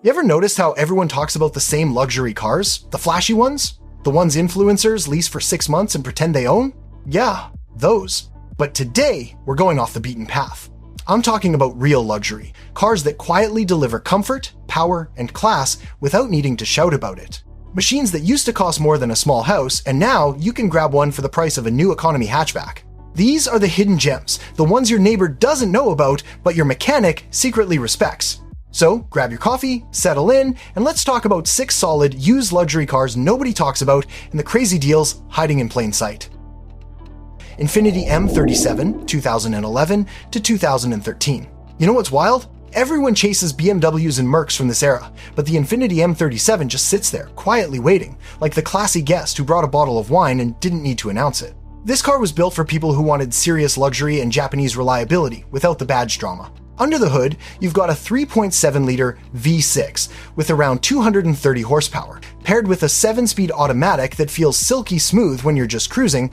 You ever noticed how everyone talks about the same luxury cars? The flashy ones? The ones influencers lease for 6 months and pretend they own? Yeah, those. But today, we're going off the beaten path. I'm talking about real luxury, cars that quietly deliver comfort, power, and class without needing to shout about it. Machines that used to cost more than a small house, and now you can grab one for the price of a new economy hatchback. These are the hidden gems, the ones your neighbor doesn't know about, but your mechanic secretly respects. So grab your coffee, settle in, and let's talk about 6 solid, used luxury cars nobody talks about and the crazy deals hiding in plain sight. Infiniti M37, 2011 to 2013. You know what's wild? Everyone chases BMWs and Mercs from this era, but the Infiniti M37 just sits there, quietly waiting, like the classy guest who brought a bottle of wine and didn't need to announce it. This car was built for people who wanted serious luxury and Japanese reliability without the badge drama. Under the hood, you've got a 3.7-liter V6 with around 230 horsepower, paired with a 7-speed automatic that feels silky smooth when you're just cruising,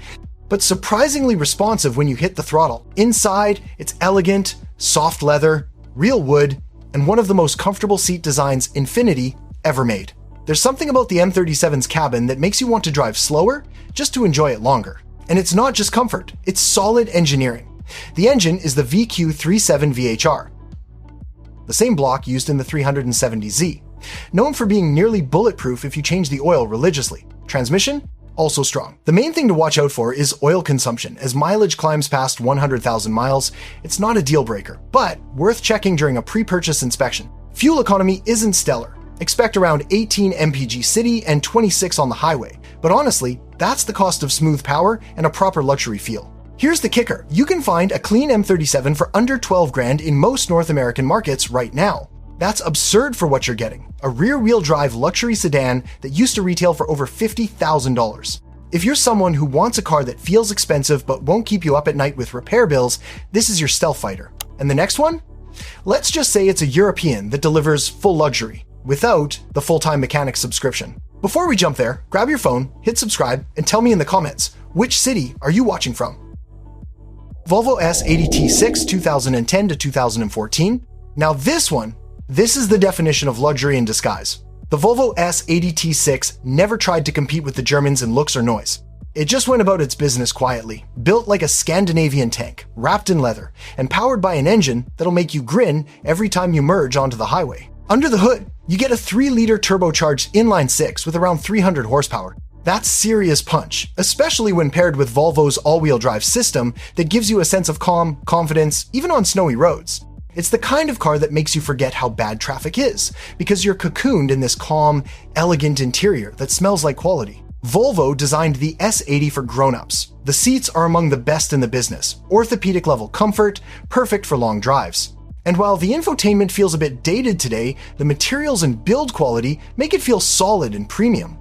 but surprisingly responsive when you hit the throttle. Inside, it's elegant, soft leather, real wood, and one of the most comfortable seat designs Infiniti ever made. There's something about the M37's cabin that makes you want to drive slower just to enjoy it longer. And it's not just comfort, it's solid engineering. The engine is the VQ37 VHR, the same block used in the 370Z, known for being nearly bulletproof if you change the oil religiously. Transmission? Also strong. The main thing to watch out for is oil consumption. As mileage climbs past 100,000 miles, it's not a deal breaker, but worth checking during a pre-purchase inspection. Fuel economy isn't stellar. Expect around 18 mpg city and 26 on the highway, but honestly, that's the cost of smooth power and a proper luxury feel. Here's the kicker. You can find a clean M37 for under 12 grand in most North American markets right now. That's absurd for what you're getting. A rear-wheel drive luxury sedan that used to retail for over $50,000. If you're someone who wants a car that feels expensive but won't keep you up at night with repair bills, this is your stealth fighter. And the next one? Let's just say it's a European that delivers full luxury, without the full-time mechanic subscription. Before we jump there, grab your phone, hit subscribe, and tell me in the comments, which city are you watching from? Volvo S80 T6, 2010 to 2014. Now this is the definition of luxury in disguise. The Volvo S80 T6 never tried to compete with the Germans in looks or noise. It just went about its business quietly, built like a Scandinavian tank, wrapped in leather, and powered by an engine that'll make you grin every time you merge onto the highway. Under the hood, you get a 3-liter turbocharged inline-6 with around 300 horsepower. That's serious punch, especially when paired with Volvo's all-wheel drive system that gives you a sense of calm, confidence, even on snowy roads. It's the kind of car that makes you forget how bad traffic is, because you're cocooned in this calm, elegant interior that smells like quality. Volvo designed the S80 for grown-ups. The seats are among the best in the business, orthopedic-level comfort, perfect for long drives. And while the infotainment feels a bit dated today, the materials and build quality make it feel solid and premium.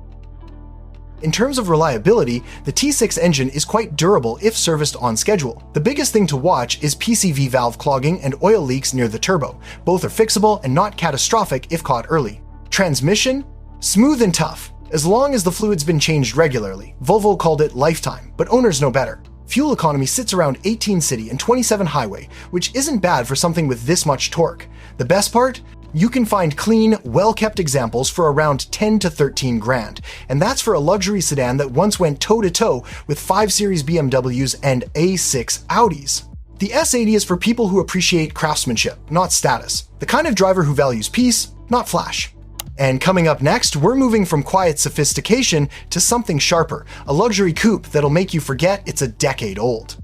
In terms of reliability, the T6 engine is quite durable if serviced on schedule. The biggest thing to watch is PCV valve clogging and oil leaks near the turbo. Both are fixable and not catastrophic if caught early. Transmission? Smooth and tough, as long as the fluid's been changed regularly. Volvo called it lifetime, but owners know better. Fuel economy sits around 18 city and 27 highway, which isn't bad for something with this much torque. The best part? You can find clean, well-kept examples for around 10 to 13 grand, and that's for a luxury sedan that once went toe-to-toe with 5 Series BMWs and A6 Audis. The S80 is for people who appreciate craftsmanship, not status. The kind of driver who values peace, not flash. And coming up next, we're moving from quiet sophistication to something sharper, a luxury coupe that'll make you forget it's a decade old.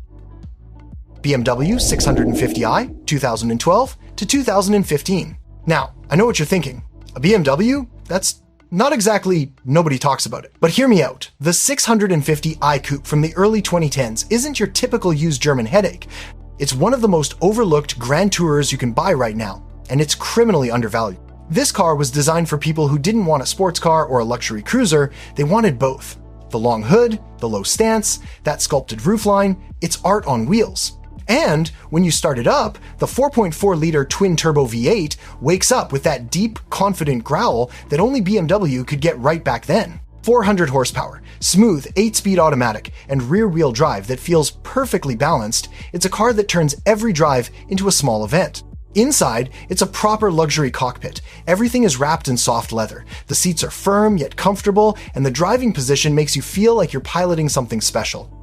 BMW 650i, 2012 to 2015. Now, I know what you're thinking. A BMW? That's not exactly nobody talks about it. But hear me out. The 650i Coupe from the early 2010s isn't your typical used German headache. It's one of the most overlooked Grand Tourers you can buy right now, and it's criminally undervalued. This car was designed for people who didn't want a sports car or a luxury cruiser, they wanted both. The long hood, the low stance, that sculpted roofline, it's art on wheels. And when you start it up, the 4.4-liter twin-turbo V8 wakes up with that deep, confident growl that only BMW could get right back then. 400 horsepower, smooth 8-speed automatic, and rear-wheel drive that feels perfectly balanced, it's a car that turns every drive into a small event. Inside, it's a proper luxury cockpit. Everything is wrapped in soft leather. The seats are firm yet comfortable, and the driving position makes you feel like you're piloting something special.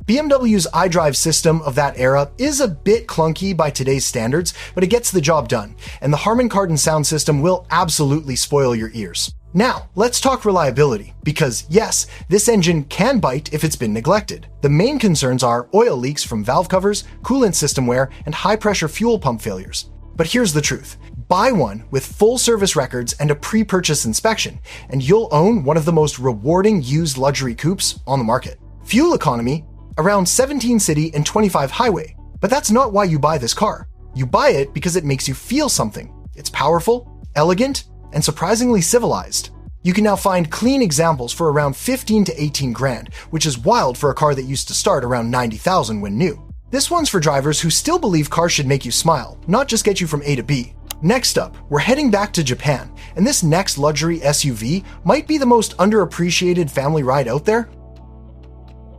BMW's iDrive system of that era is a bit clunky by today's standards, but it gets the job done, and the Harman Kardon sound system will absolutely spoil your ears. Now, let's talk reliability, because yes, this engine can bite if it's been neglected. The main concerns are oil leaks from valve covers, coolant system wear, and high-pressure fuel pump failures. But here's the truth. Buy one with full service records and a pre-purchase inspection, and you'll own one of the most rewarding used luxury coupes on the market. Fuel economy, around 17 city and 25 highway. But that's not why you buy this car. You buy it because it makes you feel something. It's powerful, elegant, and surprisingly civilized. You can now find clean examples for around 15 to 18 grand, which is wild for a car that used to start around 90,000 when new. This one's for drivers who still believe cars should make you smile, not just get you from A to B. Next up, we're heading back to Japan, and this next luxury SUV might be the most underappreciated family ride out there.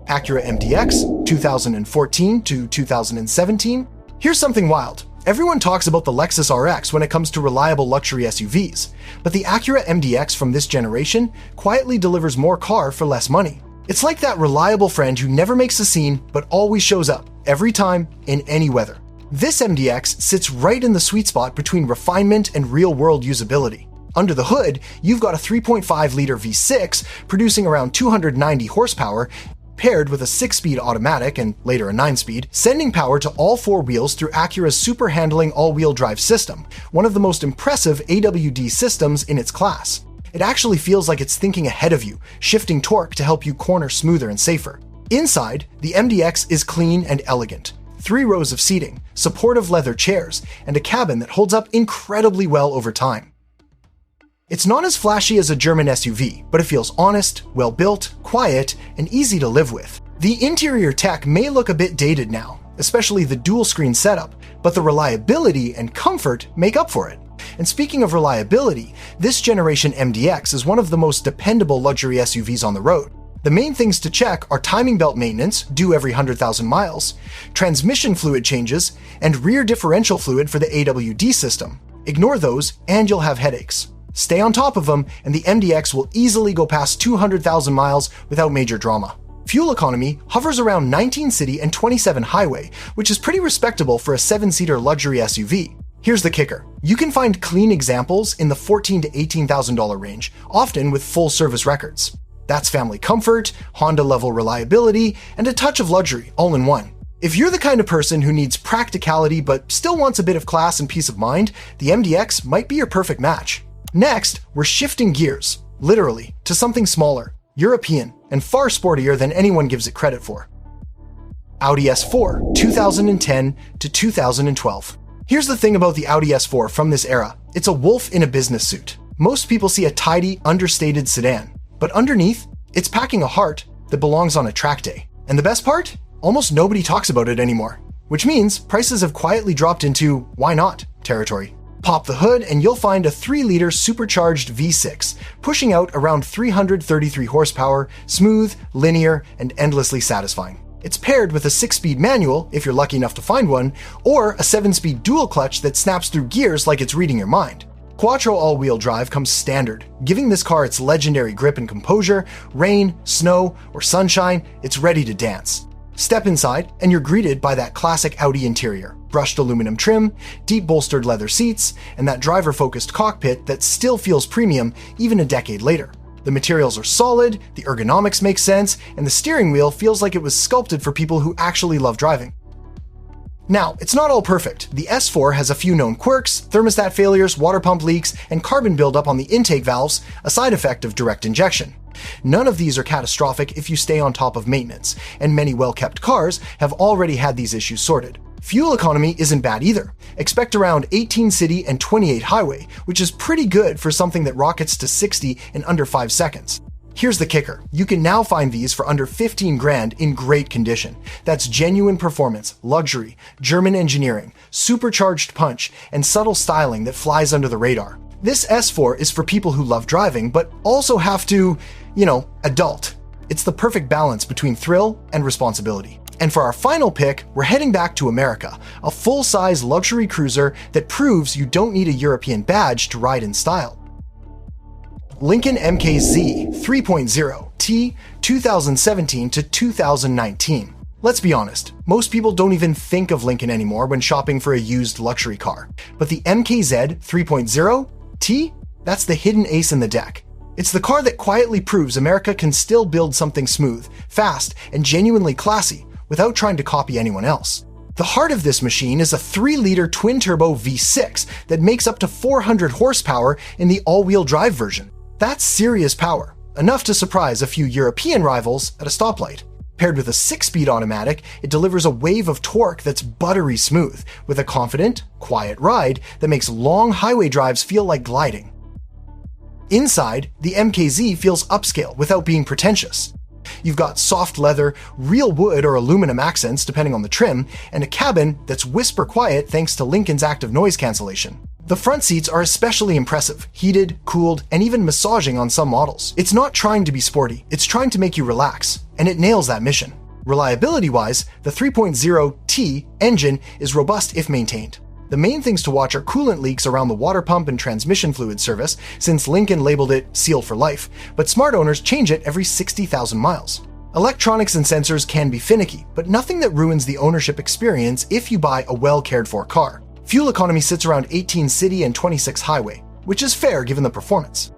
Acura MDX, 2014 to 2017. Here's something wild. Everyone talks about the Lexus RX when it comes to reliable luxury SUVs, but the Acura MDX from this generation quietly delivers more car for less money. It's like that reliable friend who never makes a scene but always shows up, every time, in any weather. This MDX sits right in the sweet spot between refinement and real-world usability. Under the hood, you've got a 3.5-liter V6 producing around 290 horsepower, paired with a 6-speed automatic and later a 9-speed, sending power to all four wheels through Acura's super handling all-wheel drive system, one of the most impressive AWD systems in its class. It actually feels like it's thinking ahead of you, shifting torque to help you corner smoother and safer. Inside, the MDX is clean and elegant. 3 rows of seating, supportive leather chairs, and a cabin that holds up incredibly well over time. It's not as flashy as a German SUV, but it feels honest, well-built, quiet, and easy to live with. The interior tech may look a bit dated now, especially the dual-screen setup, but the reliability and comfort make up for it. And speaking of reliability, this generation MDX is one of the most dependable luxury SUVs on the road. The main things to check are timing belt maintenance, due every 100,000 miles, transmission fluid changes, and rear differential fluid for the AWD system. Ignore those, and you'll have headaches. Stay on top of them, and the MDX will easily go past 200,000 miles without major drama. Fuel economy hovers around 19 city and 27 highway, which is pretty respectable for a 7-seater luxury SUV. Here's the kicker. You can find clean examples in the $14,000 to $18,000 range, often with full service records. That's family comfort, Honda-level reliability, and a touch of luxury all in one. If you're the kind of person who needs practicality but still wants a bit of class and peace of mind, the MDX might be your perfect match. Next, we're shifting gears, literally, to something smaller, European, and far sportier than anyone gives it credit for. Audi S4, 2010 to 2012. Here's the thing about the Audi S4 from this era. It's a wolf in a business suit. Most people see a tidy, understated sedan, but underneath, it's packing a heart that belongs on a track day. And the best part? Almost nobody talks about it anymore, which means prices have quietly dropped into why not territory. Pop the hood and you'll find a 3-liter supercharged V6, pushing out around 333 horsepower, smooth, linear, and endlessly satisfying. It's paired with a 6-speed manual, if you're lucky enough to find one, or a 7-speed dual clutch that snaps through gears like it's reading your mind. Quattro all-wheel drive comes standard, giving this car its legendary grip and composure. Rain, snow, or sunshine, it's ready to dance. Step inside, and you're greeted by that classic Audi interior. Brushed aluminum trim, deep bolstered leather seats, and that driver-focused cockpit that still feels premium even a decade later. The materials are solid, the ergonomics make sense, and the steering wheel feels like it was sculpted for people who actually love driving. Now, it's not all perfect. The S4 has a few known quirks, thermostat failures, water pump leaks, and carbon buildup on the intake valves, a side effect of direct injection. None of these are catastrophic if you stay on top of maintenance, and many well-kept cars have already had these issues sorted. Fuel economy isn't bad either. Expect around 18 city and 28 highway, which is pretty good for something that rockets to 60 in under 5 seconds. Here's the kicker. You can now find these for under 15 grand in great condition. That's genuine performance, luxury, German engineering, supercharged punch, and subtle styling that flies under the radar. This S4 is for people who love driving, but also have to, adult. It's the perfect balance between thrill and responsibility. And for our final pick, we're heading back to America, a full-size luxury cruiser that proves you don't need a European badge to ride in style. Lincoln MKZ 3.0 T 2017 to 2019. Let's be honest, most people don't even think of Lincoln anymore when shopping for a used luxury car. But the MKZ 3.0 T? That's the hidden ace in the deck. It's the car that quietly proves America can still build something smooth, fast, and genuinely classy without trying to copy anyone else. The heart of this machine is a 3-liter twin-turbo V6 that makes up to 400 horsepower in the all-wheel drive version. That's serious power, enough to surprise a few European rivals at a stoplight. Paired with a 6-speed automatic, it delivers a wave of torque that's buttery smooth, with a confident, quiet ride that makes long highway drives feel like gliding. Inside, the MKZ feels upscale without being pretentious. You've got soft leather, real wood or aluminum accents depending on the trim, and a cabin that's whisper quiet thanks to Lincoln's active noise cancellation. The front seats are especially impressive, heated, cooled, and even massaging on some models. It's not trying to be sporty, it's trying to make you relax, and it nails that mission. Reliability-wise, the 3.0 T engine is robust if maintained. The main things to watch are coolant leaks around the water pump and transmission fluid service, since Lincoln labeled it sealed for life, but smart owners change it every 60,000 miles. Electronics and sensors can be finicky, but nothing that ruins the ownership experience if you buy a well-cared-for car. Fuel economy sits around 18 city and 26 highway, which is fair given the performance.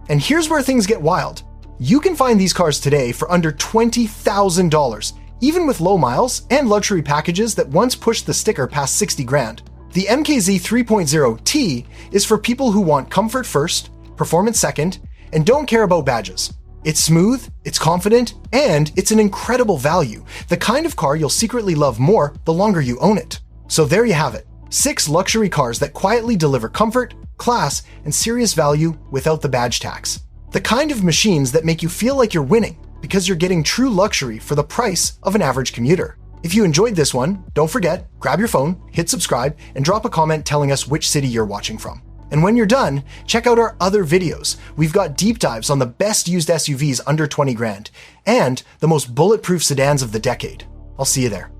And here's where things get wild. You can find these cars today for under $20,000, even with low miles and luxury packages that once pushed the sticker past 60 grand. The MKZ 3.0 T is for people who want comfort first, performance second, and don't care about badges. It's smooth, it's confident, and it's an incredible value, the kind of car you'll secretly love more the longer you own it. So there you have it, 6 luxury cars that quietly deliver comfort, class, and serious value without the badge tax. The kind of machines that make you feel like you're winning, because you're getting true luxury for the price of an average commuter. If you enjoyed this one, don't forget, grab your phone, hit subscribe, and drop a comment telling us which city you're watching from. And when you're done, check out our other videos. We've got deep dives on the best used SUVs under 20 grand, and the most bulletproof sedans of the decade. I'll see you there.